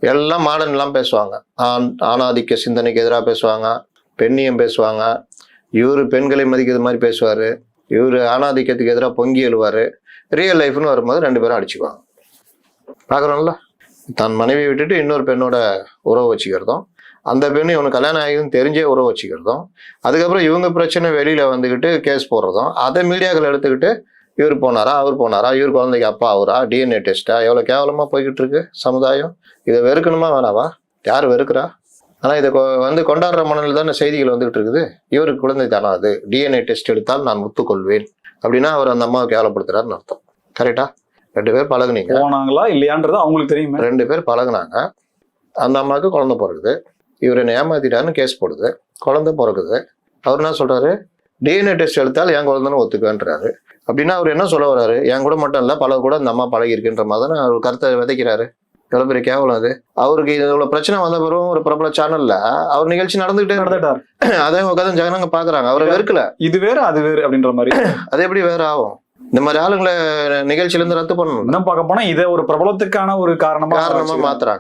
எல்லாம் மாடர்ன்லாம் பேசுவாங்க. ஆணாதிக்க சிந்தனைக்கு எதிராக பேசுவாங்க, பெண்ணியம் பேசுவாங்க. இவரு பெண்களை மதிக்கிறது மாதிரி பேசுவாரு, இவரு ஆணாதிக்கத்துக்கு எதிராக பொங்கி எழுவாரு. ரியல் லைஃப்னு வரும்போது 2 பேரும் அடிச்சுக்குவாங்க. பாக்குறோம்ல, தன் மனைவியை விட்டுட்டு இன்னொரு பெண்ணோட உறவு வச்சுக்கிறதும், அந்த பெண்ணு இவனுக்கு கல்யாணம் ஆகிதுன்னு தெரிஞ்சே உறவு வச்சுக்கிறதும், அதுக்கப்புறம் இவங்க பிரச்சனை வெளியில வந்துக்கிட்டு கேஸ் போடுறதும், அதை மீடியாக்கள் எடுத்துக்கிட்டு இவர் போனாரா, அவர் போனாரா, இவர் குழந்தைக்கு அப்பா அவரா, டிஎன்ஏ டெஸ்டா, எவ்வளவு கேவலமா போய்கிட்டு இருக்கு சமுதாயம். இதை வெறுக்கணுமா வேணாவா? யார் வெறுக்கிறா? ஆனா இதை கொண்டாடுற மனநிலை தானே செய்திகள் வந்துகிட்டு இருக்குது. இவருக்கு குழந்தை தானா அது, டிஎன்ஏ டெஸ்ட் எடுத்தால் நான் ஒத்துக்கொள்வேன் அப்படின்னா அவர் அந்த அம்மாவை கேவலப்படுத்துறாருன்னு அர்த்தம். கரெக்டா? 2 பேர் பழகுனீங்க, போனாங்களா இல்லையான்றது அவங்களுக்கு தெரியுமே. 2 பேர் பழகுனாங்க, அந்த அம்மாவுக்கு குழந்தை பிறகுது, இவர் என்ன ஏமாத்திட்டாருன்னு கேஸ் போடுது, குழந்தை பிறகுது. அவர் என்ன சொல்றாரு, டிஎன்ஏ டெஸ்ட் எடுத்தால் என் குழந்தைன்னு ஒத்துக்குவேன்றாரு. அப்படின்னா அவர் என்ன சொல்ல வர்றாரு, என் கூட மட்டும் இல்ல பல கூட இந்த அம்மா பழகி இருக்குன்ற மாதிரி தானே அவர் கருத்தை விதைக்கிறாரு. எவ்வளவு பெரிய கேவலம் அது. அவருக்கு இவ்வளவு பிரச்சனை வந்த பிறகு ஒரு பிரபல சேனல்ல அவர் நிகழ்ச்சி நடந்துட்டார். அதே உட்காந்து ஜனங்க பாக்குறாங்க, அவரை வெறுக்கல. இது வேற அது வேறு அப்படின்ற மாதிரி. அது எப்படி வேற ஆகும்? இந்த மாதிரி ஆளுங்களை நிகழ்ச்சியில இருந்து ரத்து பண்ணணும். இன்னும் பார்க்க போனா இதை ஒரு பிரபலத்துக்கான ஒரு காரணமா மாத்துறாங்க.